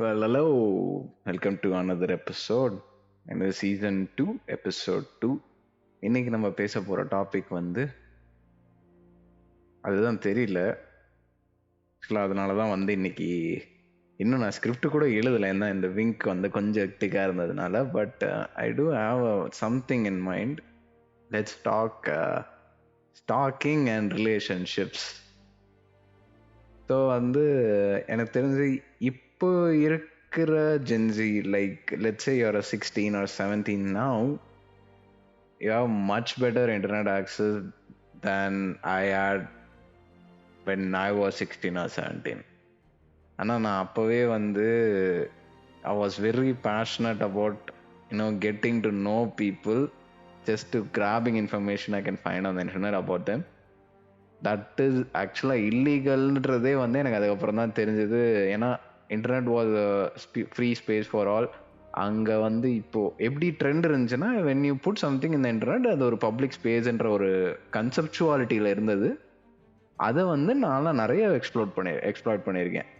Well, hello. Welcome to another episode. And this season 2, episode 2. இன்னைக்கு நம்ம பேச போற டாபிக் வந்து அதுதான் தெரியல. அதனால தான் வந்து இன்னைக்கு இன்னும் நான் ஸ்கிரிப்ட் கூட எழுதலை. ஏன்னா இந்த விங்க் வந்து கொஞ்சம் ஹெக்டிக்காக இருந்ததுனால. But I do have something in mind. Let's talk stalking and relationships. So வந்து எனக்கு தெரிஞ்சு இப்போ இருக்கிற gen z, like let's say you are 16 or 17 now, you have much better internet access than I had when I was 16 or 17. ஆனால் நான் அப்போவே வந்து I was very passionate about getting to know people, just to grabbing information I can find on the internet about them. That is ஆக்சுவலாக இல்லீகல்ன்றதே வந்து எனக்கு அதுக்கப்புறம் தான் தெரிஞ்சது. ஏன்னா internet was free space for all. அங்கே வந்து இப்போது எப்படி ட்ரெண்ட் இருந்துச்சுன்னா, வென் யூ புட் சம்திங் இந்த இன்டர்நெட், அது ஒரு பப்ளிக் ஸ்பேஸ்ன்ற ஒரு கன்செப்சுவாலிட்டியில் இருந்தது. அதை வந்து நான்லாம் நிறைய எக்ஸ்ப்ளோர் பண்ணியிருக்கேன்.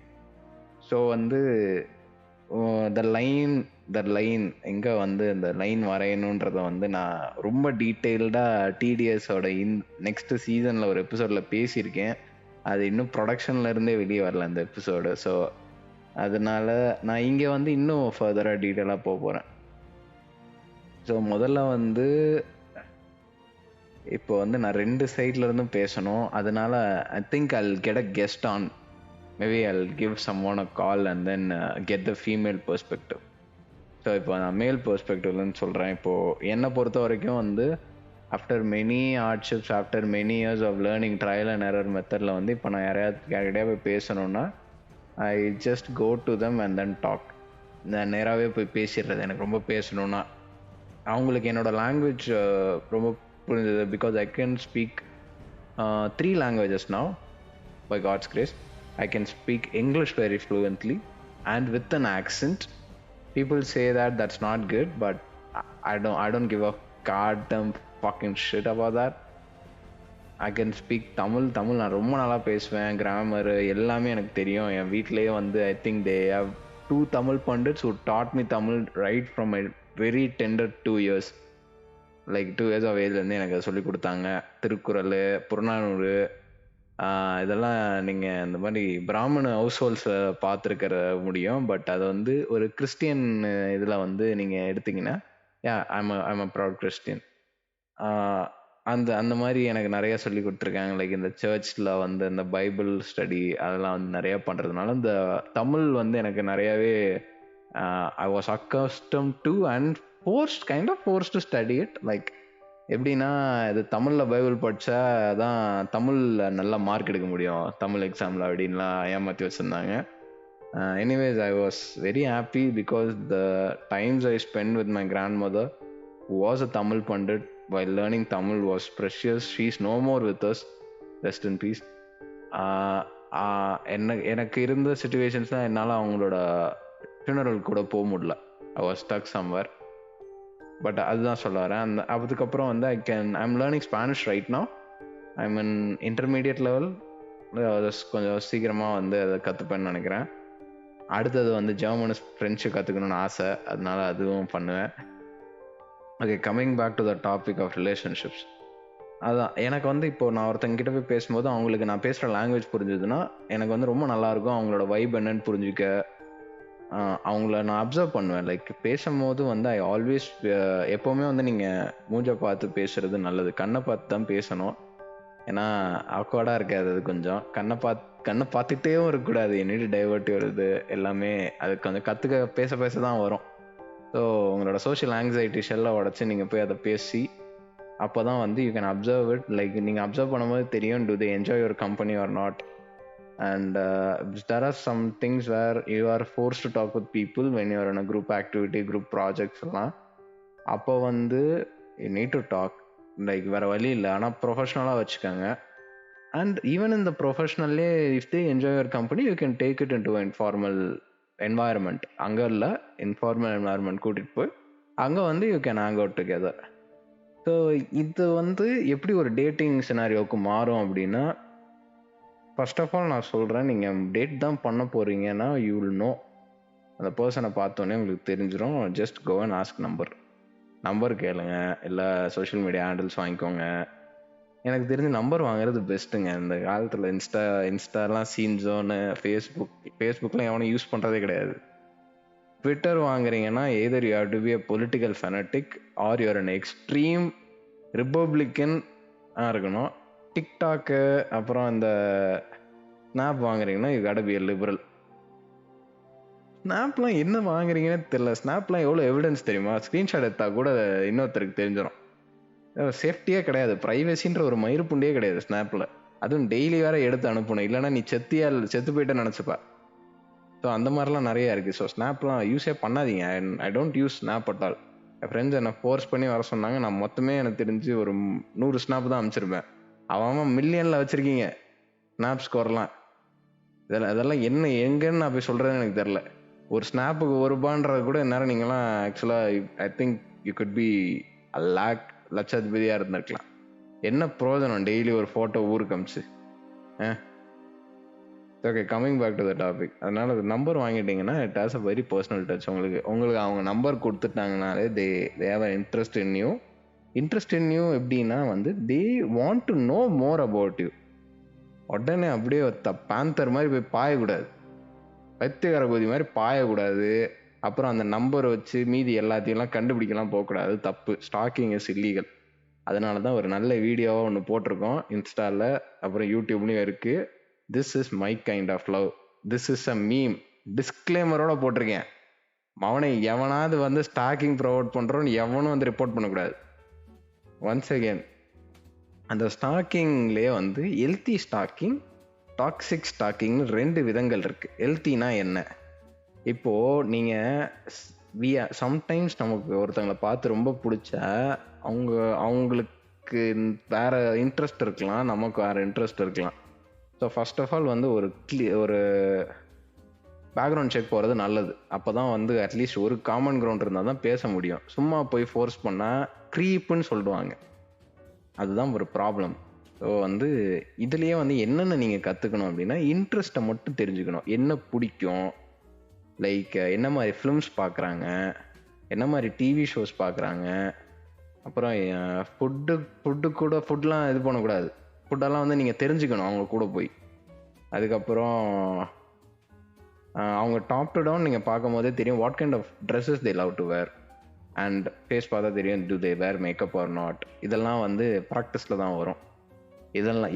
ஸோ வந்து த லைன் எங்கே வந்து இந்த லைன் வரையணுன்றதை வந்து நான் ரொம்ப டீட்டெயில்டாக டிடிஎஸோட நெக்ஸ்ட் சீசனில் ஒரு எபிசோடில் பேசியிருக்கேன். அது இன்னும் ப்ரொடக்ஷன்ல இருந்தே வெளியே வரல அந்த எபிசோடு. ஸோ அதனால நான் இங்கே வந்து இன்னும் ஃபர்தராக டீட்டெயிலாக போகிறேன். ஸோ முதல்ல வந்து இப்போ வந்து நான் 2 சைட்ல இருந்தும் பேசணும். அதனால ஐ think I'll get a guest on. Maybe I'll give someone a call and then get the female perspective. So இப்போ நான் மேல் பெர்ஸ்பெக்டிவ்லன்னு சொல்கிறேன். இப்போது என்னை பொறுத்த வரைக்கும் வந்து after many hardships, after many years of learning trial and error மெத்தடில் வந்து இப்போ நான் யார்கிட்டயா போய் பேசணுன்னா, I just go to them and then talk. நான் நேராகவே போய் பேசிடுறது. எனக்கு ரொம்ப பேசணுன்னா அவங்களுக்கு என்னோடய லாங்குவேஜ் ரொம்ப புரிஞ்சது. Because I can speak 3 languages now, by God's grace. I can speak English very fluently and with an accent. People say that that's not good, but I don't give a goddamn fucking shit about that. I can speak Tamil நான் ரொம்ப நல்லா பேசுவேன். Grammar எல்லாமே எனக்கு தெரியும். என் வீட்லேயே வந்து I think they have 2 Tamil pundits who taught me Tamil right from my very tender 2 years. Like 2 years of ஏஜ்லேருந்து எனக்கு சொல்லி கொடுத்தாங்க. திருக்குறள், புறநானூறு, இதெல்லாம் நீங்கள் இந்த மாதிரி பிராமண ஹவுஸ் ஹோல்ட்ஸில் பார்த்துருக்கிற முடியும். பட் அது வந்து ஒரு கிறிஸ்டியன் இதில் வந்து நீங்கள் எடுத்திங்கன்னா, ஐம் அ ப்ரவுட் கிறிஸ்டியன். அந்த மாதிரி எனக்கு நிறைய சொல்லி கொடுத்துருக்காங்க. லைக் இந்த சர்ச்சில் வந்து இந்த பைபிள் ஸ்டடி அதெல்லாம் வந்து நிறையா பண்ணுறதுனால இந்த தமிழ் வந்து எனக்கு நிறையாவே I was accustomed to and forced to study it. Like எப்படின்னா, இது தமிழில் பைபிள் படித்தா தான் தமிழில் நல்லா மார்க் எடுக்க முடியும் தமிழ் எக்ஸாமில் அப்படின்லாம் ஏமாற்றி வச்சுருந்தாங்க. Anyways, I was very happy because the times I spend with my grandmother who was a Tamil pundit while learning Tamil was precious. She is no more with us. Rest in peace. எனக்கு இருந்த சிச்சுவேஷன்ஸ்லாம் என்னால் அவங்களோட funeral கூட போக முடியல. I was stuck somewhere. But அதுதான் சொல்ல வரேன். அதுக்கப்புறம் வந்து I'm learning Spanish right now. I'm in intermediate level. கொஞ்சம் சீக்கிரமாக வந்து அதை கற்றுப்பேன்னு நினைக்கிறேன். அடுத்தது வந்து ஜெர்மனு, ஃப்ரெஞ்சு கற்றுக்கணுன்னு ஆசை. அதனால அதுவும் பண்ணுவேன். Okay, coming back to the topic of relationships. அதான் எனக்கு வந்து இப்போது நான் ஒருத்தங்கிட்ட போய் பேசும்போது அவங்களுக்கு நான் பேசுகிற லாங்குவேஜ் புரிஞ்சுதுன்னா எனக்கு வந்து ரொம்ப நல்லாயிருக்கும். அவங்களோட வைப் என்னன்னு புரிஞ்சுக்க அவங்கள நான் அப்சர்வ் பண்ணுவேன். லைக் பேசும்போது வந்து ஐ ஆல்வேஸ் எப்போவுமே வந்து நீங்கள் மூஞ்சை பார்த்து பேசுகிறது நல்லது. கண்ணை பார்த்து தான் பேசணும். ஏன்னா அக்வர்டாக இருக்காது. அது கொஞ்சம் கண்ணை பார்த்துட்டேவும் இருக்கக்கூடாது. என்னிட்டு டைவர்ட்டி வருது எல்லாமே. அது கொஞ்சம் பேச தான் வரும். ஸோ உங்களோட சோஷியல் ஆங்ஸைட்டி ஷெல்லை உடச்சி நீங்கள் போய் அதை பேசி அப்போ தான் வந்து you can observe it. Like நீங்கள் அப்சர்வ் பண்ணும்போது தெரியும், do they enjoy your company or not. And there are some things where you are forced to talk with people when you are in a group activity, group projects எல்லாம். அப்போ வந்து you need to talk. Like வேறு வழி இல்லை. ஆனால் ப்ரொஃபஷ்னலாக வச்சுக்கோங்க. And even இந்த ப்ரொஃபஷ்னல்லே if they enjoy your company you can take it in to informal environment. அங்கே இல்லை, இன்ஃபார்மல் என்வாயர்மெண்ட் கூட்டிகிட்டு போய் அங்கே வந்து you can hang out together. So இது வந்து எப்படி ஒரு டேட்டிங் சினாரியோவுக்கு மாறும் அப்படின்னா, ஃபர்ஸ்ட் ஆஃப் ஆல் நான் சொல்கிறேன், நீங்கள் டேட் தான் பண்ண போகிறீங்கன்னா யூ வில் நோ அந்த பர்சனை பார்த்தோன்னே உங்களுக்கு தெரிஞ்சிடும். Just go and ask number கேளுங்க, இல்லை சோஷியல் மீடியா ஹேண்டில்ஸ் வாங்கிக்கோங்க. எனக்கு தெரிஞ்ச நம்பர் வாங்குறது பெஸ்ட்டுங்க. இந்த காலத்தில் இன்ஸ்டாலாம் சீன் ஜோனு, ஃபேஸ்புக்லாம் எவனும் யூஸ் பண்ணுறதே கிடையாது. ட்விட்டர் வாங்குறீங்கன்னா either you have to be a political fanatic or you are an extreme Republican இருக்கணும். டிக்டாக்கு அப்புறம் இந்த ஸ்னாப் வாங்குறீங்கன்னா you got be a liberal. ஸ்னாப்லாம் என்ன வாங்குறீங்கன்னு தெரியல. ஸ்னாப்லாம் எவ்வளோ எவிடன்ஸ் தெரியுமா? ஸ்க்ரீன்ஷாட் எடுத்தா கூட இன்னொருத்தருக்கு தெரிஞ்சிடும். சேஃப்டியே கிடையாது, ப்ரைவசின்ற ஒரு மயிர்புண்டியே கிடையாது ஸ்னாப்பில். அதுவும் டெய்லி வேற எடுத்து அனுப்பணும், இல்லைன்னா நீ செத்து போயிட்டு நினச்சிப்பா. ஸோ அந்த மாதிரிலாம் நிறைய இருக்குது. ஸோ ஸ்னாப்லாம் யூஸே பண்ணாதீங்க. I don't use snap at all. N friends என்னை ஃபோர்ஸ் பண்ணி வர சொன்னாங்க. நான் மொத்தமே எனக்கு தெரிஞ்சு ஒரு 100 ஸ்னாப் தான் அனுப்பிச்சிருப்பேன். அவன் மில்லியனில் வச்சுருக்கீங்க ஸ்னாப் ஸ்கோர்லாம். இதெல்லாம் என்ன எங்கன்னு நான் போய் சொல்கிறேன்னு எனக்கு தெரில. ஒரு ஸ்னாப்புக்கு ₹1 கூட நேரம் நீங்களாம் ஆக்சுவலாக I think you could be லட்சாதிபதியாக இருந்திருக்கலாம். என்ன பிரயோஜனம் டெய்லி ஒரு ஃபோட்டோ ஊருக்கு அமிச்சு? Okay, coming back to the topic. அதனால நம்பர் வாங்கிட்டீங்கன்னா it has a very personal touch. உங்களுக்கு அவங்க நம்பர் கொடுத்துட்டாங்கனாலே they have a interest in you. எப்படின்னா வந்து they want to know more about you. உடனே அப்படியே பேந்தர் மாதிரி போய் பாயக்கூடாது, பைத்தியக்கார கோதி மாதிரி பாயக்கூடாது. அப்புறம் அந்த நம்பரை வச்சு மீதி எல்லாத்தையும்லாம் கண்டுபிடிக்கலாம் போகக்கூடாது, தப்பு. Stalking is illegal. அதனால தான் ஒரு நல்ல வீடியோவாக ஒன்று போட்டிருக்கோம் இன்ஸ்டாவில், அப்புறம் யூடியூப்லேயும் இருக்குது. This is my kind of love, this is a meme, டிஸ்க்ளைமரோட போட்டிருக்கேன். அவனை எவனாவது வந்து ஸ்டாக்கிங் ப்ரொவைட் பண்ணுறோன்னு எவனும் வந்து ரிப்போர்ட் பண்ணக்கூடாது. ஒன்ஸ் அகேன், அந்த ஸ்டாக்கிங்லேயே வந்து ஹெல்த்தி ஸ்டாக்கிங், டாக்ஸிக் ஸ்டாக்கிங்னு 2 விதங்கள் இருக்குது. ஹெல்த்தினா என்ன? இப்போது நீங்கள் சம்டைம்ஸ் நமக்கு ஒருத்தங்களை பார்த்து ரொம்ப பிடிச்சா அவங்களுக்கு வேற இன்ட்ரெஸ்ட் இருக்கலாம், நமக்கு வேற இன்ட்ரெஸ்ட் இருக்கலாம். ஸோ ஃபர்ஸ்ட் ஆஃப் ஆல் வந்து ஒரு பேக்ரவுண்ட் செக் போகிறது நல்லது. அப்போ தான் வந்து அட்லீஸ்ட் ஒரு காமன் கிரவுண்ட் இருந்தால் தான் பேச முடியும். சும்மா போய் ஃபோர்ஸ் பண்ணால் க்ரீப்புன்னு சொல்லுவாங்க. அதுதான் ஒரு ப்ராப்ளம். ஸோ வந்து இதுலேயே வந்து என்னென்ன நீங்கள் கற்றுக்கணும் அப்படின்னா, இன்ட்ரெஸ்ட்டை மட்டும் தெரிஞ்சுக்கணும். என்ன பிடிக்கும், லைக் என்ன மாதிரி ஃபிலிம்ஸ் பார்க்குறாங்க, என்ன மாதிரி டிவி ஷோஸ் பார்க்குறாங்க. அப்புறம் ஃபுட்லாம் இது பண்ணக்கூடாது. ஃபுட்டெல்லாம் வந்து நீங்கள் தெரிஞ்சுக்கணும் அவங்க கூட போய். அதுக்கப்புறம் அவங்க டாப் டு டவுன் நீங்கள் பார்க்கும் போதே தெரியும் what kind of dresses they love to wear. And face பார்த்தா தெரியும் do they wear makeup or not. இதெல்லாம் வந்து ப்ராக்டிஸில் தான் வரும்.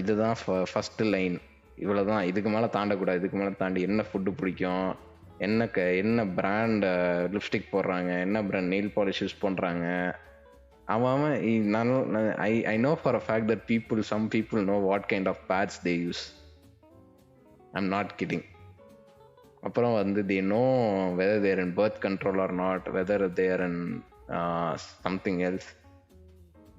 இதுதான் ஃபஸ்ட்டு லைன், இவ்வளோ தான். இதுக்கு மேலே தாண்டக்கூடாது. இதுக்கு மேலே தாண்டி என்ன ஃபுட்டு பிடிக்கும், என்ன பிராண்ட் லிப்ஸ்டிக் போடுறாங்க, என்ன பிராண்ட் நெயில் பாலிஷ் யூஸ் பண்ணுறாங்க. I know for a fact that some people know what kind of pads they use. I'm not kidding. அப்புறம் வந்து they know whether they are in birth control or not, whether they are in something else.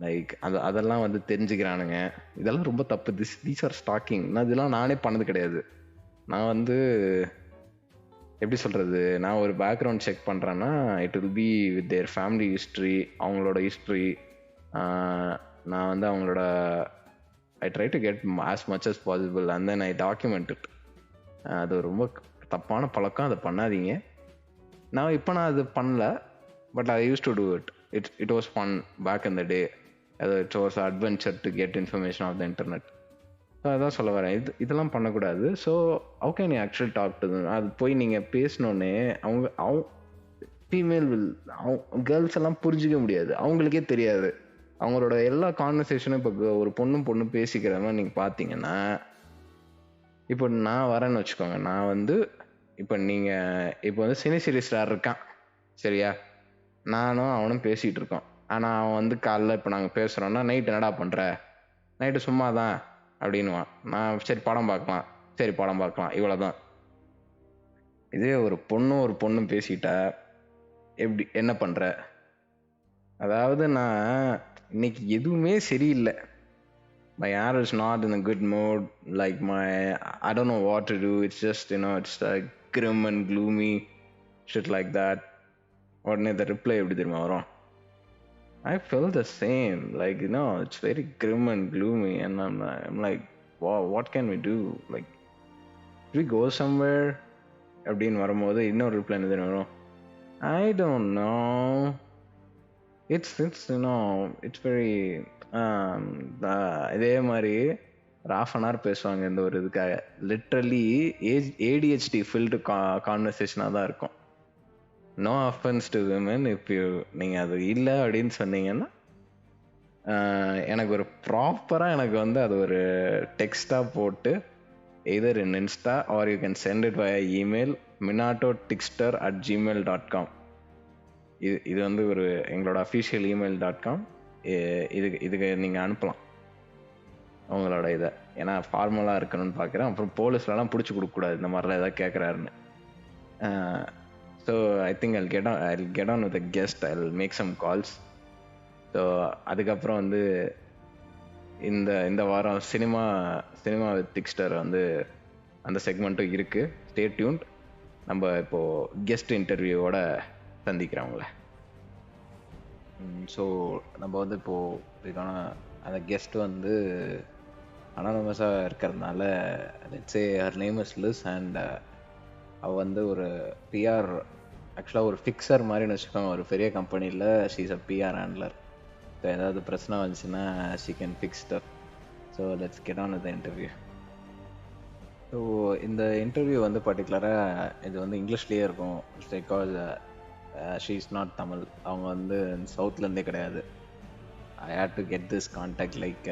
Like அதெல்லாம் வந்து தெரிஞ்சுக்கிறானுங்க. இதெல்லாம் ரொம்ப தப்பு. These are stalking. இதெல்லாம் நானே பண்ணது கிடையாது. நான் வந்து எப்படி சொல்கிறது, நான் ஒரு பேக்ரவுண்ட் செக் பண்ணுறேன்னா it will be with their family history, அவங்களோட ஹிஸ்ட்ரி. நான் வந்து அவங்களோட I try to get as much as possible and then I document it. அது ரொம்ப தப்பான பழக்கம், அதை பண்ணாதீங்க. நான் அது பண்ணல, but I used to do it was fun back in the day. It was adventure to get information off the internet. So அதான் சொல்ல வரேன், இதெல்லாம் பண்ணக்கூடாது. So how can you actually talk to them? அது போய் நீங்கள் பேசினோடனே அவங்க ஃபீமேல் கேர்ள்ஸ் எல்லாம் புரிஞ்சிக்க முடியாது, அவங்களுக்கே தெரியாது. அவங்களோட எல்லா கான்வர்சேஷனும் இப்போ ஒரு பொண்ணு பேசிக்கிற மாதிரி நீங்கள் பார்த்தீங்கன்னா, இப்போ நான் வரேன்னு வச்சுக்கோங்க. நான் வந்து இப்போ வந்து சினி சீரிஸ் ஸ்டார் இருக்கான், சரியா? நானும் அவனும் பேசிகிட்டு இருக்கோம். ஆனால் அவன் வந்து காலைல இப்போ நாங்கள் பேசுகிறோன்னா நைட்டு என்னடா பண்ணுற, நைட்டு சும்மா தான் அப்படின்வான். நான் சரி படம் பார்க்கலாம் இவ்வளோதான். இதே ஒரு பொண்ணும் பேசிட்டா எப்படி என்ன பண்ணுற, அதாவது நான் இன்னைக்கு எதுவுமே சரியில்லை, my hair is not in a good mood, like I don't know what to do, it's just it's like grim and gloomy shit like that. உடனே the reply எப்படி தெரியுமா வரும்? I feel the same, like it's very grim and gloomy, and I'm like, wow, what can we do? Like, should we go somewhere? அப்படின்னு வரும்போது இன்னொரு reply என்ன தெரியும் வரும், I don't know, it's it's very இதே மாதிரி ஒரு half an hour பேசுவாங்க இந்த ஒரு இதுக்காக. லிட்ரலி ADHD ஃபில்டு கான்வர்சேஷனாக தான் இருக்கும். No offence to women, if நீங்கள் அது இல்லை அப்படின்னு சொன்னீங்கன்னா எனக்கு ஒரு ப்ராப்பராக எனக்கு வந்து அது ஒரு டெக்ஸ்டாக போட்டு either in insta or you can send it via email minatotixtor@gmail.com. இது வந்து ஒரு எங்களோட அஃபிஷியல் email.com. இதுக்கு நீங்கள் அனுப்பலாம் அவங்களோட இதை. ஏன்னா ஃபார்மலாக இருக்கணும்னு பார்க்குறேன். அப்புறம் போலீஸ்லலாம் பிடிச்சி கொடுக்கக்கூடாது இந்த மாதிரிலாம் எதாவது கேட்குறாருன்னு. So I think I'll get on with a guest. I'll make some calls. So அதுக்கப்புறம் வந்து இந்த வாரம் சினிமா வித் டிக்ஸ்டர் வந்து அந்த செக்மெண்ட்டும் இருக்குது. Stay tuned. நம்ம இப்போது கெஸ்ட் இன்டர்வியூவோட சந்திக்கிறவங்கள. ஸோ நம்ம வந்து இப்போது இதுக்கான அந்த கெஸ்ட் வந்து அனானமஸாக இருக்கிறதுனால let's say her name is Liz and அவள் வந்து ஒரு பிஆர், ஆக்சுவலாக ஒரு ஃபிக்ஸர் மாதிரின்னு வச்சுக்கோங்க. ஒரு பெரிய கம்பெனியில் she is a PR handler. So ஏதாவது பிரச்சனை வந்துச்சுன்னா she can fix stuff. So let's get on with the interview. So இந்த இன்டர்வியூ வந்து பர்டிகுலராக இது வந்து இங்கிலீஷ்லேயே இருக்கும். Because she is not Tamil. அவங்க வந்து சவுத்லேருந்தே கிடையாது. I hate to get this contact like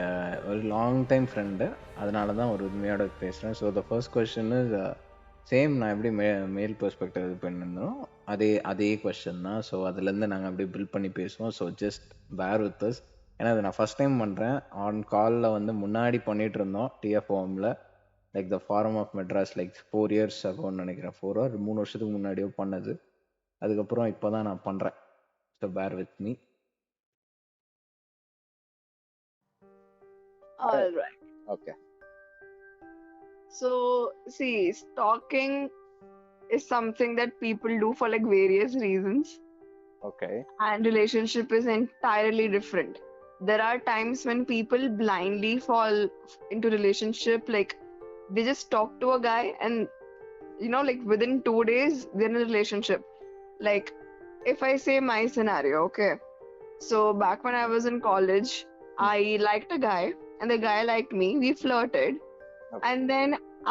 ஒரு லாங் டைம் ஃப்ரெண்டு. அதனால தான் ஒரு உண்மையோட பேசுகிறேன். So the first question is same. நான் எப்படி மேல் பெர்ஸ்பெக்டிவ் இது பண்ணியிருந்தோம் அதே கொஸ்டின் தான். ஸோ அதுலேருந்து நாங்கள் அப்படியே பில்ட் பண்ணி பேசுவோம். So just bear with us. ஏன்னா அது நான் ஃபஸ்ட் டைம் பண்ணுறேன். ஆன் காலில் வந்து முன்னாடி பண்ணிகிட்டு இருந்தோம் TFOMல, like the forum of Madras, like 4 years அகோன்னு நினைக்கிறேன். 4 or 3 வருஷத்துக்கு முன்னாடியோ பண்ணது. அதுக்கப்புறம் இப்போ தான் நான் பண்ணுறேன். So bear with me. All right. Okay. So, see, stalking is something that people do for like various reasons, Okay. and relationship is entirely different. There are times when people blindly fall into relationship, like they just talk to a guy and like within 2 days they're in a relationship. Like if I say my scenario, okay, so back when I was in college, I liked a guy and the guy liked me. We flirted. Okay. And then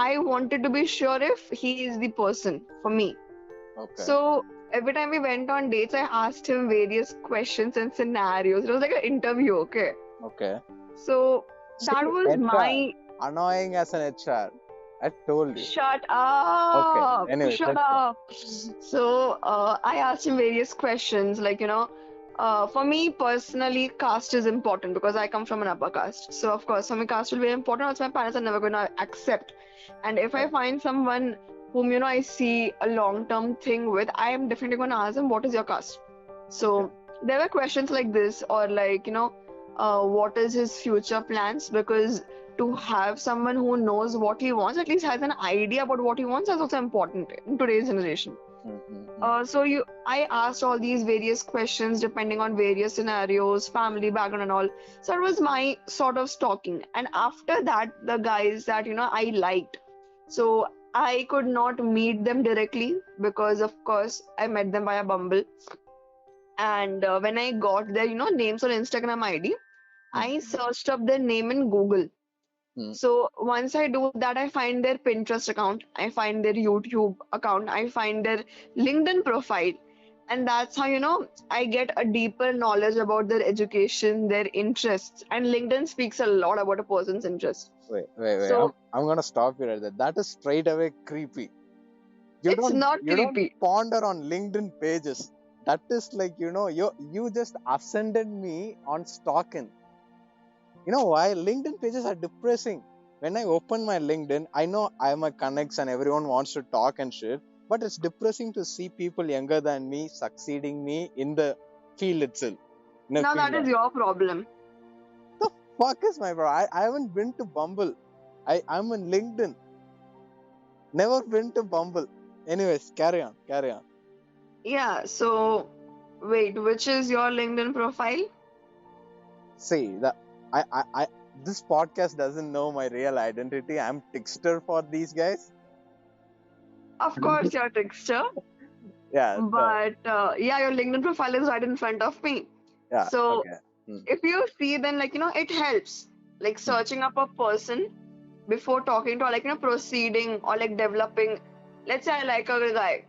I wanted to be sure if he is the person for me. Okay. So every time we went on dates, I asked him various questions and scenarios. It was like an interview, okay? Okay. So that was HR. my... Annoying as an HR. I told you. Shut up! Okay. Anyway, Shut up! So I asked him various questions, like, for me personally, caste is important because I come from an upper caste. So of course, for me, caste will be important. Also, my parents are never going to accept. And if I find someone whom I see a long-term thing with, I am definitely going to ask them, what is your caste? So there were questions like this, or like, what is his future plans? Because to have someone who knows what he wants, at least has an idea about what he wants, is also important in today's generation. So I asked all these various questions depending on various scenarios, family background and all. So it was my sort of stalking. And after that, the guys that I liked, so I could not meet them directly because of course I met them via Bumble. And when I got their names on Instagram ID, I searched up their name in Google. So once I do that, I find their Pinterest account, I find their YouTube account, I find their LinkedIn profile, and that's how I get a deeper knowledge about their education, their interests. And LinkedIn speaks a lot about a person's interest. Wait. So, I'm gonna stop you right there. That is straight away creepy. It's not creepy. You don't ponder on LinkedIn pages. That is like you just ascended me on stalking. You know why? LinkedIn pages are depressing. When I open my LinkedIn, I know I'm a connects and everyone wants to talk and shit, but it's depressing to see people younger than me succeeding me in the field itself. Now that is your problem. The fuck is my bro? I haven't been to Bumble. I'm on LinkedIn. Never been to Bumble. Anyways, carry on. Yeah, so wait, which is your LinkedIn profile? See, I this podcast doesn't know my real identity. I'm Tixtor for these guys. Of course, you're Tixtor. Yeah. So, But yeah, your LinkedIn profile is right in front of me. yeah. So Okay. if you see, then like it helps. Like searching up a person before talking to, or like proceeding or like developing. Let's say I like a guy,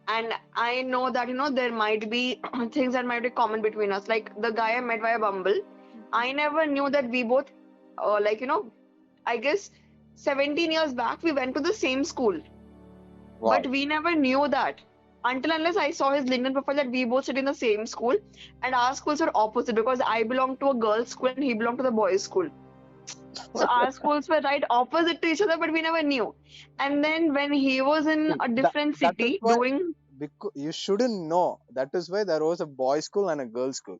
and I know that there might be things that might be common between us. Like the guy I met via Bumble, I never knew that we both, like I guess 17 years back we went to the same school. Wow. But we never knew that until unless I saw his LinkedIn profile that we both sit in the same school, and our schools are opposite because I belong to a girls' school and he belonged to the boys' school. So our schools were right opposite to each other, but we never knew. And then when he was in See, a different that is city why doing, you shouldn't know. That is why there was a boys' school and a girls' school.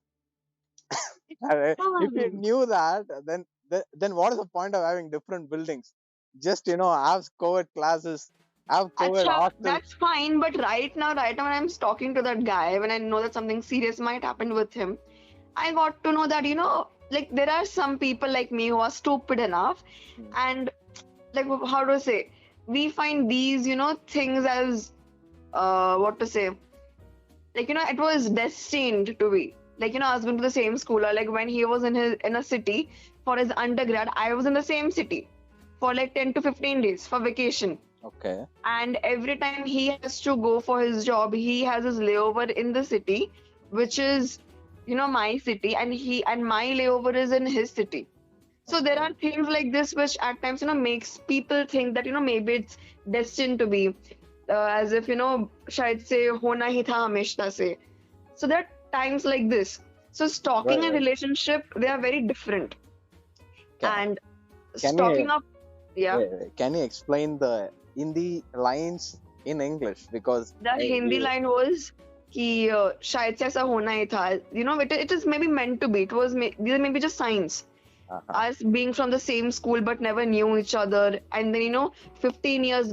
If you knew that, then what is the point of having different buildings? Just have co-ed classes, have co-ed Acha, hostels. that's fine. But right now when I'm talking to that guy, when I know that something serious might happen with him, I got to know that like there are some people like me who are stupid enough, and like how to say, we find these things as what to say, like it was destined to be. Like I was going to the same school, or like when he was in a city for his undergrad, I was in the same city for like 10 to 15 days for vacation. Okay. And every time he has to go for his job, he has his layover in the city, which is my city, and my layover is in his city. So there are things like this which at times makes people think that maybe it's destined to be, as if shayad se hona hi tha hameshta se. So there are times like this. So stalking Right, and right. relationship, they are very different. And Can stalking you- up, yeah. Can you explain the Hindi lines in English? Because The Hindi line was कि शायद से ऐसा होना ही था. It is maybe meant to be. It was these are maybe just signs. Us being from the same school but never knew each other, and then 15 years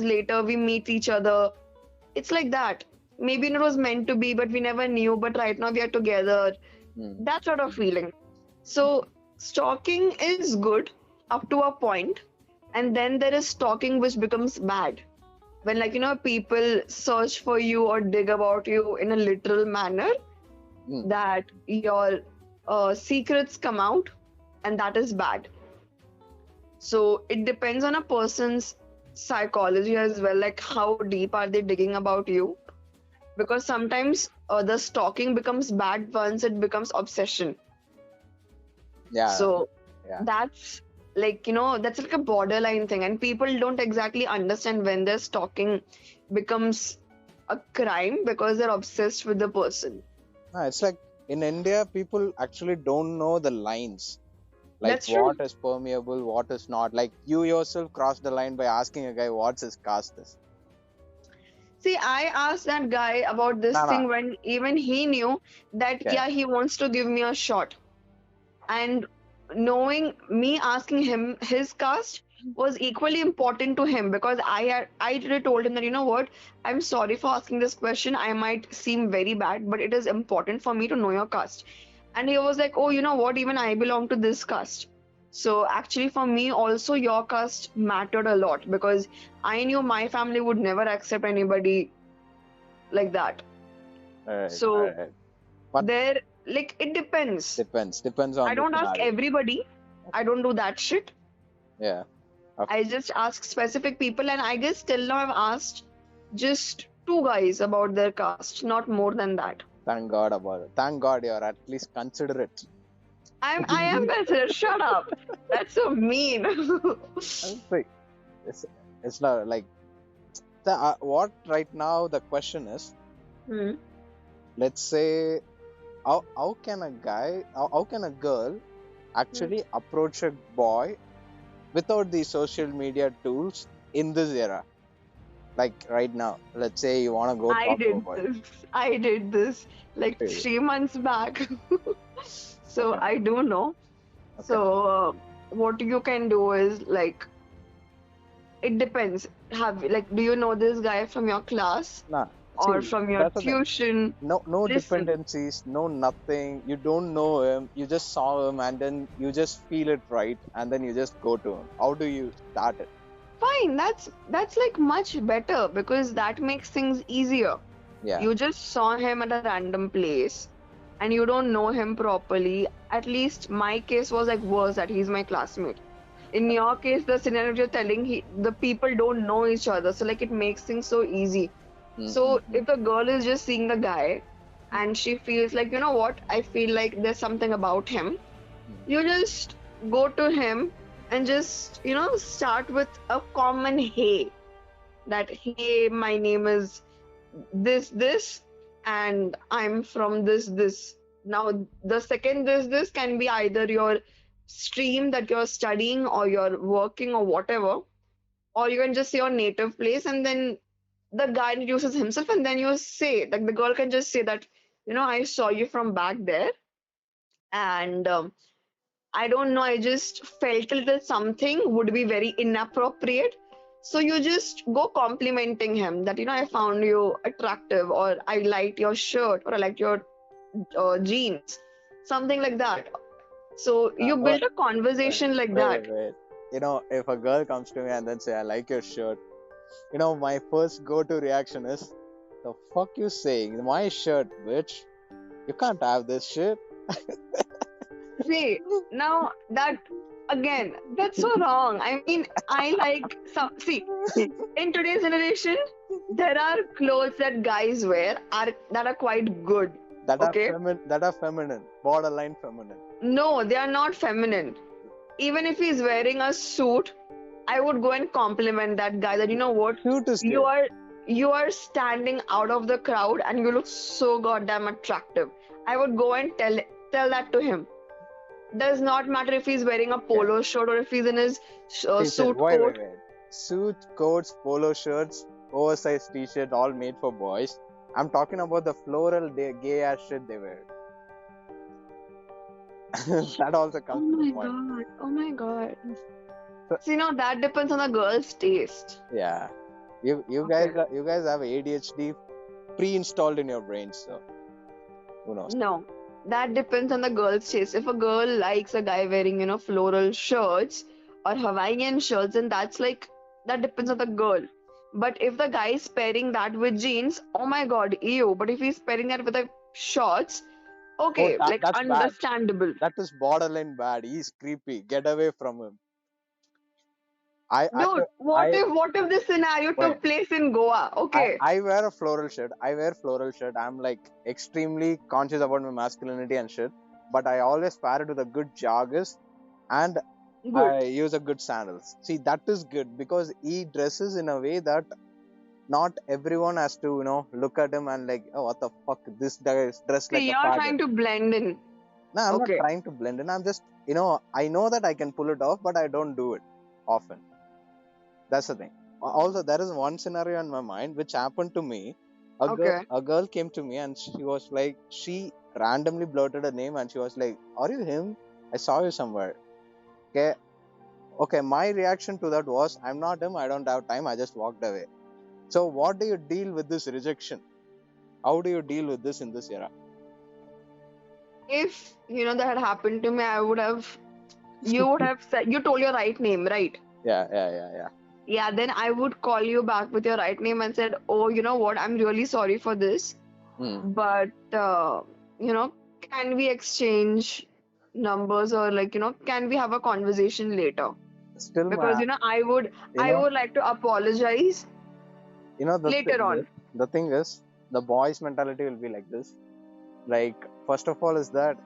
later we meet each other. It's like that. Maybe it was meant to be, but we never knew. But right now we are together. That sort of feeling. So stalking is good up to a point, and then there is stalking which becomes bad when people search for you or dig about you in a literal manner, that your secrets come out, and that is bad. So it depends on a person's psychology as well, like how deep are they digging about you, because sometimes the stalking becomes bad once it becomes obsession. So that's like that's like a borderline thing, and people don't exactly understand when their stalking becomes a crime because they're obsessed with the person. It's like in India, people actually don't know the lines. Like That's true. what is permeable, what is not. Like you yourself crossed the line by asking a guy what's his caste is. See, I asked that guy about this thing when even he knew that he wants to give me a shot. And knowing me asking him his caste was equally important to him, because I literally told him that what, I'm sorry for asking this question, I might seem very bad, but it is important for me to know your caste. And he was like, oh, you know what, even I belong to this caste. So actually for me also your caste mattered a lot, because I knew my family would never accept anybody like that. So But there, like, it depends. Depends on. I don't ask everybody. I don't do that shit. Yeah. I just ask specific people, and I guess till now I've asked just 2 guys about their caste, not more than that. Thank God about it. Thank God you're at least considerate. I am considered. Shut up. That's so mean. It's not like what right now the question is. Let's say how can a girl actually approach a boy without the social media tools in this era? Like right now, let's say you want to go talk to a boy. I did this like 3 months back. So I don't know. So what you can do is, like, it depends. Do you know this guy from your class? Nah. Or from your tuition? No dependencies, no nothing. You don't know him. You just saw him, and then you just feel it right, and then you just go to him. How do you start it? fine. That's like much better because that makes things easier. Yeah. You just saw him at a random place and you don't know him properly. At least my case was like worse that he's my classmate. In your case, the scenario you're telling, the people don't know each other, so like it makes things so easy. So if the girl is just seeing the guy and she feels like, you know what, I feel like there's something about him, you just go to him and just, start with a common hey. That hey, my name is this, and I'm from this. Now, the second this can be either your stream that you're studying or you're working or whatever, or you can just say your native place, and then the guy introduces himself, and then you say, like, the girl can just say that, I saw you from back there, and I don't know, I just felt a little something would be very inappropriate. So you just go complimenting him that, I found you attractive, or I liked your shirt, or I liked your jeans, something like that. So you build a conversation like that. Wait. If a girl comes to me and then say, I like your shirt, my first go-to reaction is, the fuck you saying? My shirt, bitch. You can't have this shit. See, now that again, that's so wrong. I mean, I like some. See, in today's generation, there are clothes that guys wear that are quite good. That okay? are feminine, borderline feminine. No, they are not feminine. Even if he's wearing a suit, I would go and compliment that guy that, you know what, Suit is you are standing out of the crowd and you look so goddamn attractive. I would go and tell that to him. Does not matter if he's wearing a polo shirt or if he's in his suit coat. Wait. Suit coats, polo shirts, oversized t-shirt, all made for boys. I'm talking about the floral gay ass shit they wear. That also comes to the point. Oh my god. See, now that depends on the girl's taste. Yeah. You guys have ADHD pre-installed in your brains, so who knows? No. That depends on the girl's taste. If a girl likes a guy wearing, floral shirts or Hawaiian shirts, then that depends on the girl. But if the guy is pairing that with jeans, oh my god, ew. But if he's pairing that with the shorts, okay, that's understandable. Bad. That is borderline bad. He's creepy. Get away from him. What if this scenario took place in Goa? Okay. I wear a floral shirt. I'm like extremely conscious about my masculinity and shit. But I always pair it with a good joggers and I use a good sandals. See, that is good because he dresses in a way that not everyone has to, look at him and like, oh, what the fuck, this guy is dressed like a faggot. You're trying to blend in. No, I'm not trying to blend in. I'm just, I know that I can pull it off, but I don't do it often. That's the thing. Also, there is one scenario in my mind which happened to me. A girl came to me and she was like, she randomly blurted a name and she was like, are you him? I saw you somewhere. Okay, my reaction to that was, I'm not him, I don't have time, I just walked away. So what do you deal with this rejection? How do you deal with this in this era? If, that had happened to me, you would have said, you told your right name, right? Yeah. Yeah, then I would call you back with your right name and said, oh, you know what, I'm really sorry for this. But, can we exchange numbers or can we have a conversation later? Still, because, I would like to apologize later on. The thing is, the boys' mentality will be like this. Like, first of all is that,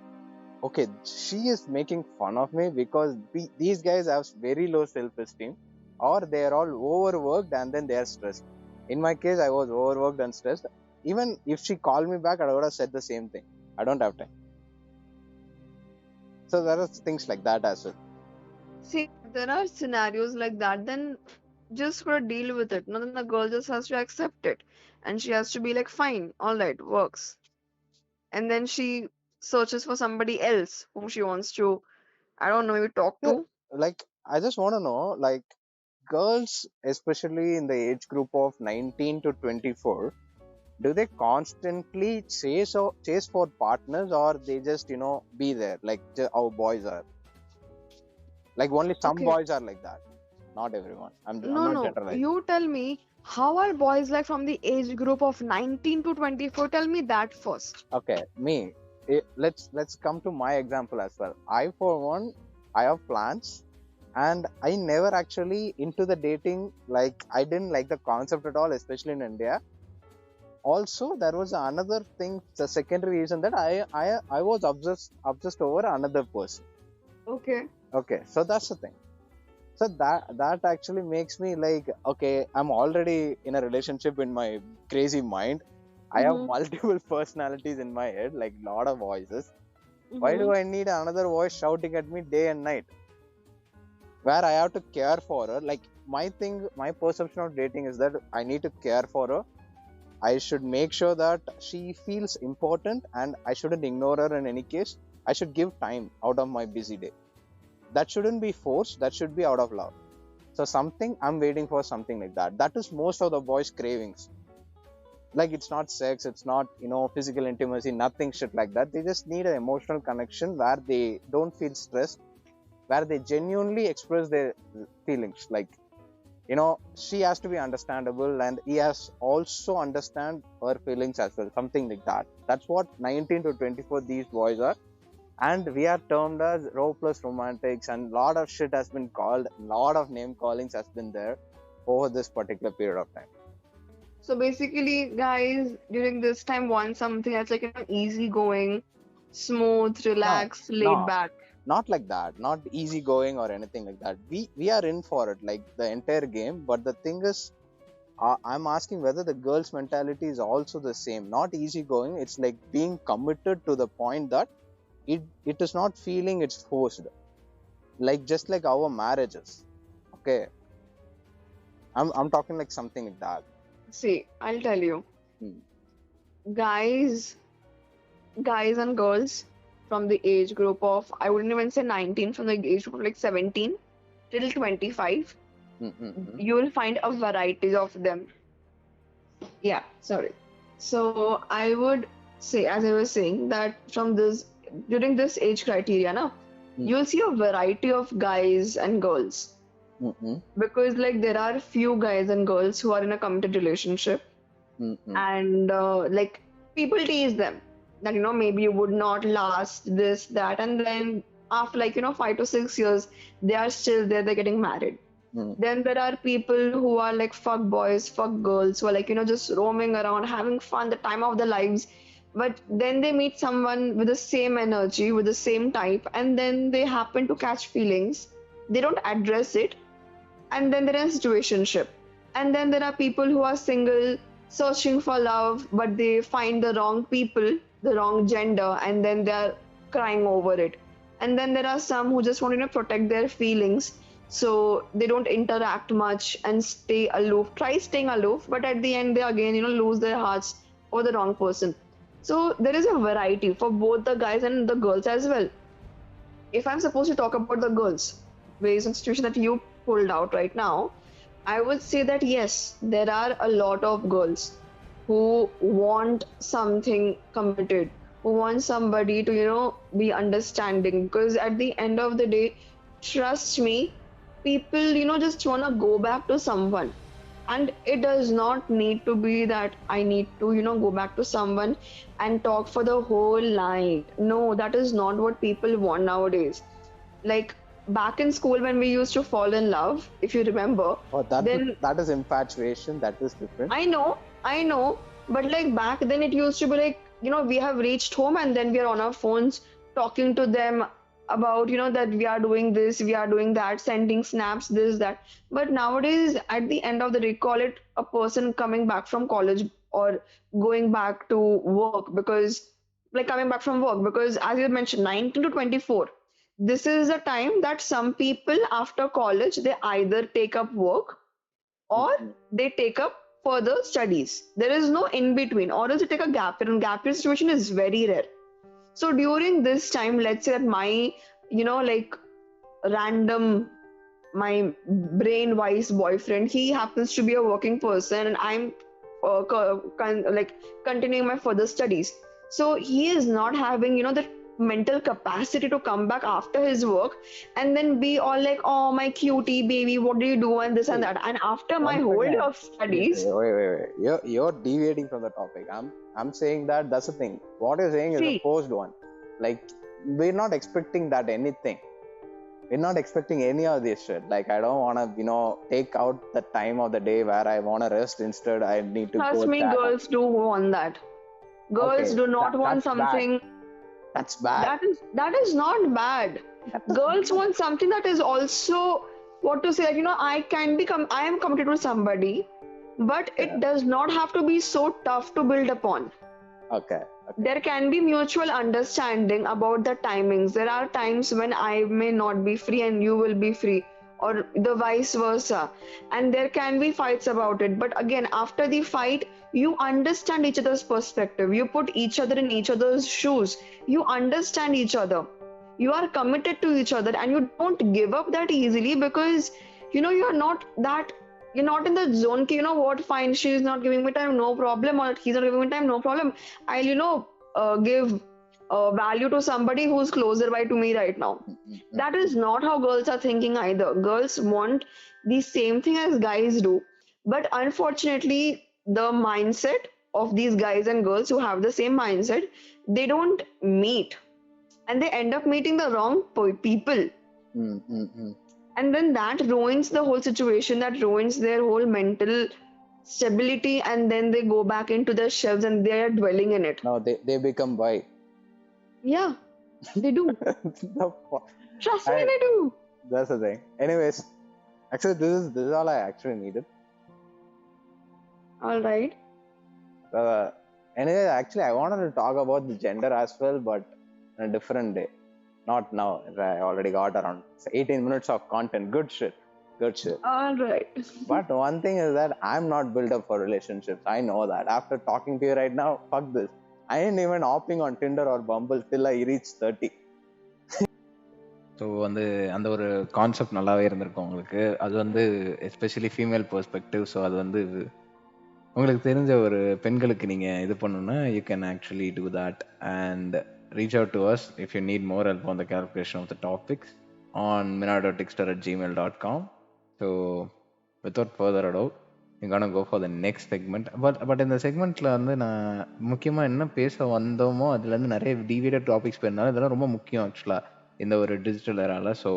okay, she is making fun of me because these guys have very low self-esteem. Or they are all overworked and then they are stressed. In my case, I was overworked and stressed. Even if she called me back, I would have said the same thing. I don't have time. So there are things like that as well. See, there are scenarios like that, then just gotta deal with it. No, then the girl just has to accept it. And she has to be like, fine, alright, works. And then she searches for somebody else whom she wants to, I don't know, maybe talk to. Like, I just want to know, like, girls, especially in the age group of 19 to 24, do they constantly chase for partners or they just, be there like how boys are? Like only some boys are like that. Not everyone. I'm No, not no. generalizing. You tell me, how are boys like from the age group of 19 to 24? Tell me that first. Okay, me. Let's come to my example as well. I, for one, I have plans, and I never actually into the dating. Like, I didn't like the concept at all, especially in India. Also, there was another thing, the secondary reason, that I was obsessed over another person. Okay. Okay, so that's the thing. So that actually makes me like, okay, I'm already in a relationship in my crazy mind. I have multiple personalities in my head, like lot of voices. Why do I need another voice shouting at me day and night? Where I have to care for her. Like, my perception of dating is that I need to care for her. I should make sure that she feels important, and I shouldn't ignore her in any case. I should give time out of my busy day. That shouldn't be forced, that should be out of love. So I'm waiting for something like that. That is most of the boys' cravings. Like, it's not sex, it's not, physical intimacy, nothing shit like that. They just need an emotional connection where they don't feel stressed, where they genuinely express their feelings. Like, she has to be understandable, and he has also understand her feelings as well. Something like that. That's what 19 to 24 these boys are. And we are termed as raw plus romantics, and lot of shit has been called, lot of name callings has been there over this particular period of time. So basically, guys, during this time, want something that's like easygoing, smooth, relaxed, laid back. Not like that, not easygoing or anything like that. We are in for it, like the entire game. But the thing is, I'm asking whether the girl's mentality is also the same. Not easygoing, it's like being committed to the point that it is not feeling it's forced, like just like our marriages. Okay, I'm talking like something like that. See, I'll tell you, guys and girls from the age group of, I wouldn't even say 19, from the age group of like 17 till 25, you will find a variety of them. Yeah, sorry. So I would say, as I was saying, that during this age criteria, you'll see a variety of guys and girls. Because like there are few guys and girls who are in a committed relationship, and like people tease them that maybe you would not last this, that, and then after like 5 to 6 years they are still there, they're getting married. Then there are people who are like fuck boys, fuck girls, who are like just roaming around, having fun, the time of their lives. But then they meet someone with the same energy, with the same type, and then they happen to catch feelings. They don't address it, and then there is situationship. And then there are people who are single, searching for love, but they find the wrong people, the wrong gender, and then they are crying over it. And then there are some who just want to protect their feelings, so they don't interact much and stay aloof, try staying aloof, but at the end they again lose their hearts over the wrong person. So there is a variety for both the guys and the girls as well. If I'm supposed to talk about the girls, based on the situation that you pulled out right now, I would say that yes, there are a lot of girls who want something committed, who want somebody to be understanding, because at the end of the day, trust me, people just want to go back to someone. And it does not need to be that I need to go back to someone and talk for the whole night. No, that is not what people want nowadays. Like back in school when we used to fall in love, if you remember. Oh, that is infatuation. That is different. I know, but like back then it used to be like, we have reached home and then we are on our phones talking to them about, that we are doing this, we are doing that, sending snaps, this, that. But nowadays, at the end of the day, call it a person coming back from college or going back to work, because like coming back from work, because as you mentioned, 19 to 24, this is a time that some people after college, they either take up work or they take up further studies. There is no in between, or else you take a gap year, and gap year situation is very rare. So during this time, let's say that my like random, my brain wise boyfriend, he happens to be a working person, and I'm like continuing my further studies. So he is not having the mental capacity to come back after his work and then be all like, oh, my cutie baby, what do you do, and this and that. And after my Once whole day again, of studies, wait. You're deviating from the topic. I'm saying that that's the thing. What you're saying is a see, forced one. Like, we're not expecting that anything. We're not expecting any of this shit. Like, I don't want to, take out the time of the day where I want to rest. Instead, I need to trust go me, chat. girls do want that. Girls Okay, do not want that's bad. something That's bad. that is not bad. Girls want something that is also, what to say, like, I am committed to somebody, but it does not have to be so tough to build upon. Okay. There can be mutual understanding about the timings. There are times when I may not be free and you will be free, or the vice versa. And there can be fights about it. But again, after the fight, you understand each other's perspective. You put each other in each other's shoes. You understand each other. You are committed to each other and you don't give up that easily because you're not in the zone. What, fine, she's not giving me time, no problem, or he's not giving me time, no problem. I'll give value to somebody who's closer by to me right now. That is not how girls are thinking either. Girls want the same thing as guys do, but unfortunately the mindset of these guys and girls who have the same mindset, they don't meet and they end up meeting the wrong people. And then that ruins the whole situation, that ruins their whole mental stability, and then they go back into their shells and they are dwelling in it. No, they become bi. Yeah, they do. Trust me, they do. That's the thing. Anyways, actually, this is all I actually needed. All right. Anyway, actually, I wanted to talk about the gender as well, but on a different day. Not now. I already got around 18 minutes of content. Good shit. All right. But one thing is that I'm not built up for relationships. I know that. After talking to you right now, fuck this. I ain't even hopping on Tinder or Bumble till I reach 30. So அந்த ஒரு concept நல்லாவே இருந்திருக்கும் உங்களுக்கு. அது especially female perspective. So அது உங்களுக்கு தெரிஞ்ச ஒரு பெண்களுக்கு நீங்கள் இது பண்ணணுன்னா you can actually do that and reach out to us if you need more help on the calculation of the topics on minna.tixtor@gmail.com. So without further ado, we're gonna go for the next segment. But இந்த செக்மெண்ட்ல நான் முக்கியமா என்ன பேச வந்தோமோ அதுல இருந்து நிறைய deviated topics போயிருந்தாலும் இதெல்லாம் ரொம்ப முக்கியம் ஆக்சுவலா இந்த ஒரு டிஜிட்டல் ஏரால. So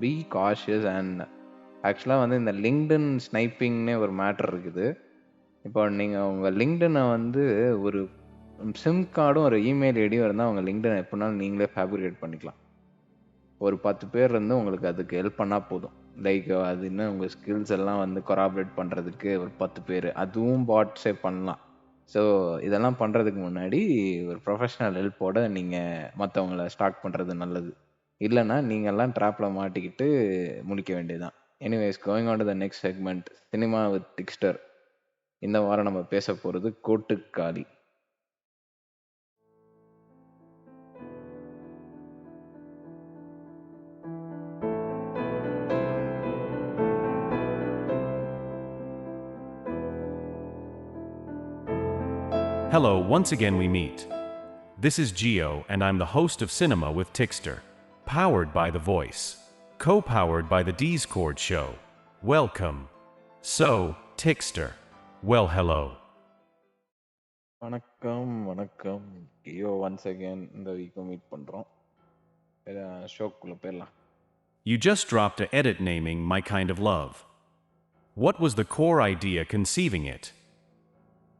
be cautious. அண்ட் ஆக்சுவலா இந்த லிங்க்டின் ஸ்னைப்பிங்னே ஒரு மேட்டர் இருக்குது. இப்போ நீங்க உங்க லிங்க்டினை ஒரு சிம் கார்டும் ஒரு இமெயில் ஐடியும் இருந்தால் அவங்க லிங்க்டின் எப்படினாலும் நீங்களே ஃபேப்ரிகேட் பண்ணிக்கலாம். ஒரு 10 பேர் இருந்து உங்களுக்கு அதுக்கு ஹெல்ப் பண்ணால் போதும். லைக் அது இன்னும் உங்கள் ஸ்கில்ஸ் எல்லாம் கொராபரேட் பண்ணுறதுக்கு ஒரு 10 பேர், அதுவும் பாட்ஸே பண்ணலாம். ஸோ இதெல்லாம் பண்ணுறதுக்கு முன்னாடி ஒரு ப்ரொஃபஷனல் ஹெல்ப்போட நீங்கள் மற்றவங்கள ஸ்டார்ட் பண்ணுறது நல்லது. இல்லைன்னா நீங்கள்லாம் ட்ராப்பில் மாட்டிக்கிட்டு முடிக்க வேண்டியதுதான். Anyways, going on to the next segment, cinema with Dexter. இந்த வாரம் நம்ம பேச போகிறது கோட்டுக்காலி. Hello, once again we meet. This is Gio, and I'm the host of Cinema with Tixtor, powered by The Voice, co-powered by the Discord show. Welcome. So, Tixtor. Well, hello. வணக்கம் கியோ. once again இந்த week meet பண்றோம். ஷோக்குள்ள போயிடலாம். You just dropped an edit naming My Kind of Love. What was the core idea conceiving it?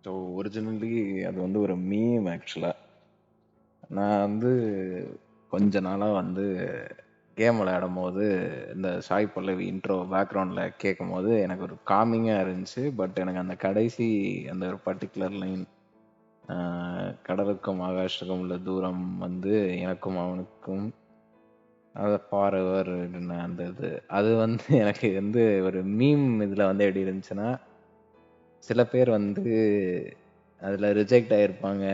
So originally அது ஒரு meme ஆக்சுவலாக. நான் கொஞ்ச நாளாக கேம் விளையாடும் போது இந்த சாய் பல்லவி இன்ட்ரோ பேக்ரவுண்டில் கேட்கும் போது எனக்கு ஒரு காமிங்காக இருந்துச்சு. பட் எனக்கு அந்த கடைசி அந்த ஒரு பர்டிகுலர் லைன், கடலுக்கும் ஆகாஷுக்கும் உள்ள தூரம் எனக்கும் அவனுக்கும் அதை ஃபாரெவர் அந்த இது அது எனக்கு ஒரு மீம் இதில் எப்படி இருந்துச்சுன்னா, சில பேர் அதில் ரிஜெக்ட் ஆகிருப்பாங்க,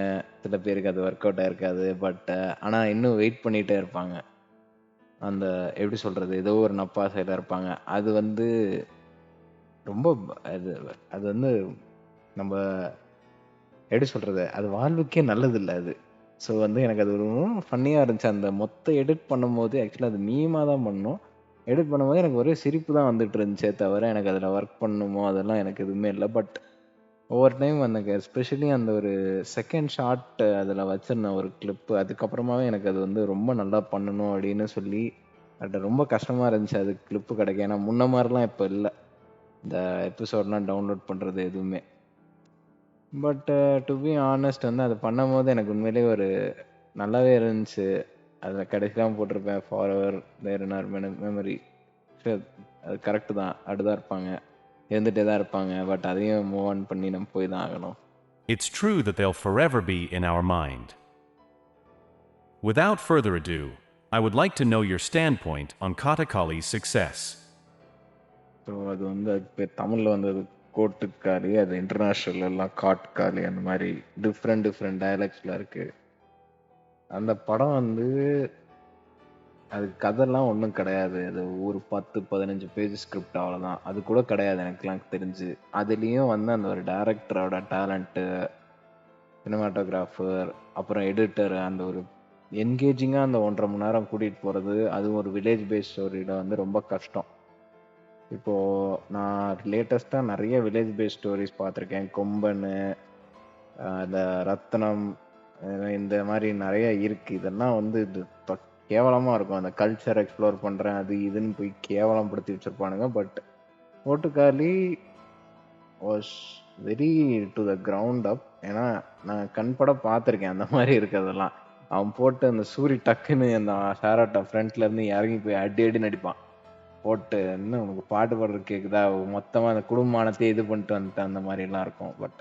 சில பேருக்கு அது ஒர்க் அவுட் ஆகிருக்காது. பட் ஆனால் இன்னும் வெயிட் பண்ணிகிட்டே இருப்பாங்க. அந்த எப்படி சொல்கிறது, ஏதோ ஒரு நப்பா சைடாக இருப்பாங்க. அது ரொம்ப அது நம்ம எப்படி சொல்கிறது, அது வாழ்வுக்கே நல்லதில்லை அது. ஸோ வந்து எனக்கு அது ஒரு ஃபன்னியாக இருந்துச்சு. அந்த மொத்த எடிட் பண்ணும்போது ஆக்சுவலாக அது மீமாக தான் பண்ணோம். எடிட் பண்ணும்போது எனக்கு ஒரே சிரிப்பு தான் வந்துட்டு இருந்துச்சே தவிர எனக்கு அதில் ஒர்க் பண்ணணுமோ அதெல்லாம் எனக்கு எதுவுமே இல்லை. பட் ஒவ்வொரு டைம் எனக்கு எஸ்பெஷலி அந்த ஒரு செகண்ட் ஷாட் அதில் வச்சிருந்த ஒரு கிளிப்பு அதுக்கப்புறமாவே எனக்கு அது வந்து ரொம்ப நல்லா பண்ணணும் அப்படின்னு சொல்லி அது ரொம்ப கஷ்டமாக இருந்துச்சு அது கிளிப்பு கிடைக்க. ஏன்னா முன்ன மாதிரிலாம் இப்போ இல்லை இந்த எபிசோட்லாம் டவுன்லோட் பண்ணுறது எதுவுமே. பட் டு பி ஆனஸ்ட் வந்து அது பண்ணும்போது எனக்கு உண்மையிலேயே ஒரு நல்லாவே இருந்துச்சு. அதில் கடைசிலாம் போட்டிருப்பேன் forever there in our memory. அது கரெக்டு தான். அப்படிதான் இருப்பாங்க, இருந்துகிட்டே தான் இருப்பாங்க. பட் அதையும் மூவ் ஆன் பண்ணி நம்ம போய் தான் ஆகணும். It's true that they'll forever be in our mind. Without further ado, I would like to know your standpoint on Kottukali's success. So அது வந்து அதுக்கு பேர் தமிழில் வந்து அது கோட்டுக்காளி, அது இன்டர்நேஷ்னல் எல்லாம் காட்டுக்காளி, அந்த மாதிரி டிஃப்ரெண்ட் டயலாக்ஸில் இருக்குது. அந்த படம் வந்து அது கதைலாம் ஒன்றும் கிடையாது. அது ஒரு 10-15 பேஜ் ஸ்கிரிப்ட் அவ்வளோதான். அது கூட கிடையாது எனக்குலாம் தெரிஞ்சு. அதுலேயும் வந்து அந்த ஒரு டைரக்டரோட டேலண்ட்டு, சினிமாட்டோகிராஃபர், அப்புறம் எடிட்டர், அந்த ஒரு என்கேஜிங்காக அந்த 1.5 மணி நேரம் கூட்டிகிட்டு போகிறது, அதுவும் ஒரு வில்லேஜ் பேஸ்ட் ஸ்டோரியில் வந்து ரொம்ப கஷ்டம். இப்போது நான் லேட்டஸ்ட்டாக நிறைய வில்லேஜ் பேஸ்ட் ஸ்டோரிஸ் பார்த்துருக்கேன். கொம்பன், இந்த ரத்னம், இந்த மாதிரி நிறைய இருக்குது. இதெல்லாம் வந்து இது கேவலமாக இருக்கும். அந்த கல்ச்சர் எக்ஸ்ப்ளோர் பண்ணுறேன் அது இதுன்னு போய் கேவலப்படுத்தி வச்சுருப்பானுங்க. But Kottukkaali was very to the ground up. ஏன்னா நான் கண்பட பார்த்துருக்கேன் அந்த மாதிரி இருக்கிறதெல்லாம். அவன் போட்டு அந்த சூரி டக்குன்னு அந்த ஷேரோட்டை ஃப்ரண்ட்லேருந்து இறங்கி போய் அடி நடிப்பான் போட்டு. இன்னும் உனக்கு பாட்டு பாடுறது கேட்குதா, மொத்தமாக அந்த குடும்பமானத்தையே இது பண்ணிட்டு வந்துட்டு அந்த மாதிரிலாம் இருக்கும். பட்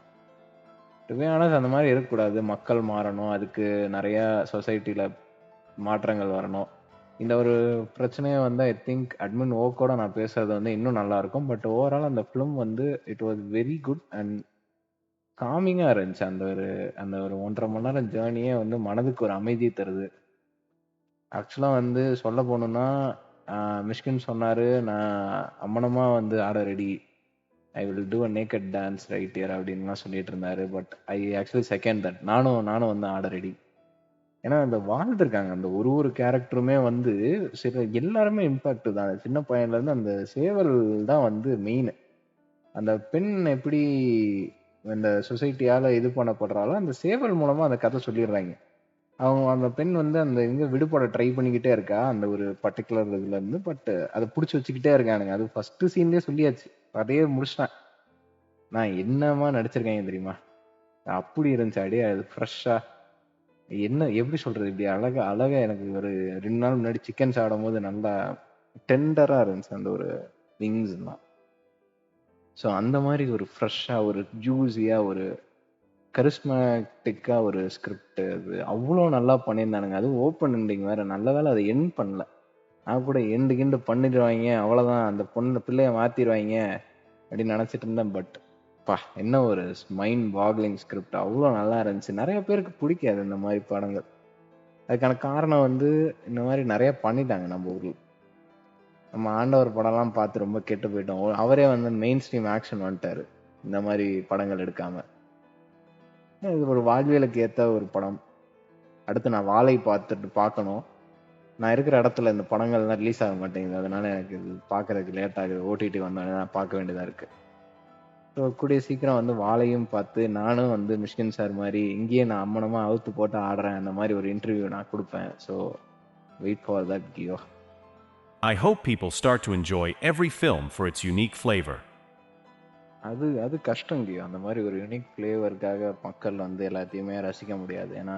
ஆனால் அந்த மாதிரி இருக்கக்கூடாது. மக்கள் மாறணும், அதுக்கு நிறையா சொசைட்டியில் மாற்றங்கள் வரணும். இந்த ஒரு பிரச்சனையை வந்து ஐ திங்க் அட்மின் ஓக்கோட நான் பேசுறது வந்து இன்னும் நல்லா இருக்கும். பட் ஓவரால் அந்த ஃபிலிம் வந்து it was very good and காமிங்காக இருந்துச்சு. அந்த ஒரு 1.5 மணி நேரம் ஜேர்னியே வந்து மனதுக்கு ஒரு அமைதியை தருது. ஆக்சுவலாக வந்து சொல்ல போகணுன்னா மிஷ்கின் சொன்னார், நான் அம்மனமாக வந்து ஆட ready, I will do a naked dance right year அப்படின்லாம் சொல்லிட்டு இருந்தாரு. But I actually second that. நானும் வந்து ஆட ரெடி. ஏன்னா அந்த வாழ்ந்துருக்காங்க அந்த ஒரு கேரக்டருமே வந்து சரி எல்லாருமே இம்பாக்ட் தான். சின்ன பையன்லேருந்து அந்த சேவல் தான் வந்து மெயின். அந்த பெண் எப்படி இந்த சொசைட்டியால் இது பண்ணப்படுறாலோ அந்த சேவல் மூலமாக அந்த கதை சொல்லிடுறாங்க. அவங்க அந்த பெண் வந்து அந்த இங்கே விடுபட ட்ரை பண்ணிக்கிட்டே இருக்கா அந்த ஒரு பர்டிகுலர் இதுலேருந்து. பட் அதை பிடிச்சி வச்சுக்கிட்டே இருக்கானுங்க. அது ஃபஸ்ட்டு சீன்லேயே சொல்லியாச்சு, அதையே முடிச்சிட்டேன். நான் என்னமா நடிச்சிருக்கேங்க தெரியுமா, அப்படி இருந்துச்சு. அப்படியே அது ஃப்ரெஷ்ஷாக என்ன எப்படி சொல்கிறது, இப்படி அழகா எனக்கு ஒரு 2 நாள் முன்னாடி சிக்கன் சாப்பிடும் போது நல்லா டெண்டராக இருந்துச்சு அந்த ஒரு விங்ஸ்லாம். ஸோ அந்த மாதிரி ஒரு ஃப்ரெஷ்ஷாக ஒரு ஜூஸியாக ஒரு கரிஸ்மேட்டிக்காக ஒரு ஸ்கிரிப்ட். அது அவ்வளோ நல்லா பண்ணியிருந்தானுங்க. அதுவும் ஓப்பன் எண்டிங் வேறு. நல்ல வேலை அதை எண்ட் பண்ணல. நான் கூட கிண்டு பண்ணிடுவாங்க அவ்வளோதான், அந்த பிள்ளைய மாற்றிடுவாங்க அப்படின்னு நினச்சிட்டு இருந்தேன். பட் என்ன ஒரு மைண்ட் பாக்லிங் ஸ்கிரிப்ட். அவ்வளோ நல்லா இருந்துச்சு. நிறைய பேருக்கு பிடிக்காது இந்த மாதிரி படங்கள். அதுக்கான காரணம் வந்து இந்த மாதிரி நிறைய பண்ணிட்டாங்க நம்ம ஊரில். நம்ம ஆண்டவர் படம்லாம் பார்த்து ரொம்ப கெட்டு போயிட்டோம். அவரே வந்து மெயின் ஸ்ட்ரீம் ஆக்ஷன் வந்துட்டாரு இந்த மாதிரி படங்கள் எடுக்காம. இது ஒரு வாழ்வியலுக்கு ஏற்ற ஒரு படம். அடுத்து நான் வாழை பார்க்கணும். நான் இருக்கிற இடத்துல இந்த படங்கள்லாம் ரிலீஸ் ஆக மாட்டேங்குது. அதனால எனக்கு இது பார்க்கறதுக்கு லேட் ஆகுது. ஓடிடி வந்தோடனே நான் பார்க்க வேண்டியதாக இருக்கு. ஸோ கூடிய சீக்கிரம் வந்து வாழையும் பார்த்து நானும் வந்து மிஷ்கின் சார் மாதிரி இங்கேயே நான் அம்மனமாக அவுத்து போட்டு ஆடுறேன் அந்த மாதிரி ஒரு இன்டர்வியூ நான் கொடுப்பேன். ஸோ வெயிட் ஃபார் தட் கியோ. I hope people start to enjoy every film for its unique flavor. அது கஷ்டம் கியோ. அந்த மாதிரி ஒரு யூனிக் ஃப்ளேவருக்காக மக்கள் வந்து எல்லாத்தையுமே ரசிக்க முடியாது. ஏன்னா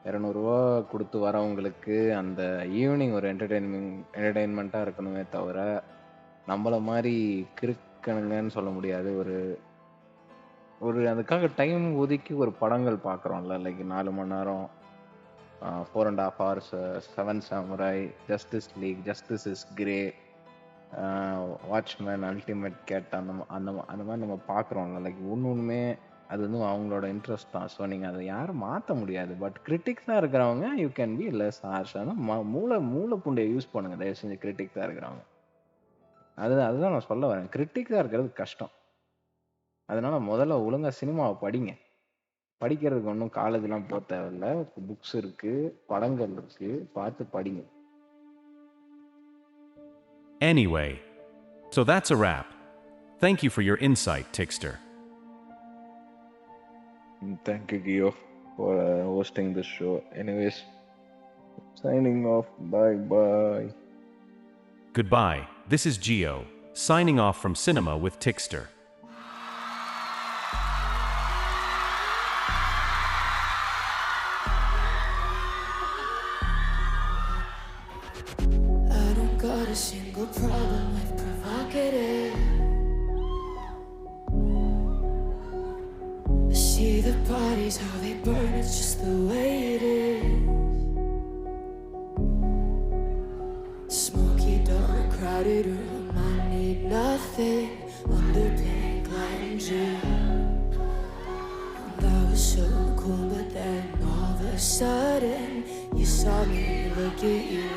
200 ரூபா கொடுத்து வரவங்களுக்கு அந்த ஈவினிங் ஒரு என்டர்டெயின்மெண்ட்டாக இருக்கணுமே தவிர நம்மள மாதிரி கிறுக்கணுங்கன்னு சொல்ல முடியாது. ஒரு அதுக்காக டைம் ஒதுக்கி ஒரு படங்கள் பார்க்குறோம்ல, லைக் 4 மணி நேரம், 4.5 hours, 7 Samurai, Justice League, Justice is Gray, Watchmen, Ultimate Cut, அந்த மாதிரி நம்ம பார்க்குறோம்ல. லைக் ஒன்றுமே அது வந்து அவங்களோட இன்ட்ரெஸ்ட் தான். ஸோ நீங்கள் அதை யாரும் மாற்ற முடியாது. பட் கிரிட்டிக்ஸாக இருக்கிறவங்க you can be less harsh. ஆனால் மூளை புண்டையை யூஸ் பண்ணுங்கள் தயவு செஞ்சு. கிரிட்டிக்ஸாக இருக்கிறவங்க அதுதான் நான் சொல்ல வரேன். கிரிட்டிக்ஸாக இருக்கிறது கஷ்டம். அதனால முதல்ல ஒழுங்காக சினிமாவை படிங்க. படிக்கிறதுக்கு ஒன்றும் காலேஜ்லாம் போக தேவையில்ல. புக்ஸ் இருக்கு, படங்கள் இருக்கு, பார்த்து படிங்க. Anyway, so that's a wrap. Thank you for your insight, Tixtor. Thank you, Gio, for hosting this show. Anyways, signing off. Bye. Goodbye, this is Gio, signing off from Cinema with Tixtor. I don't got a single problem with provocative. I see the bodies, how they burn, it's just the way it is. Smoky, dark, crowded room, I need nothing under pink light and June. That was so cool, but then all of a sudden you saw me look at you.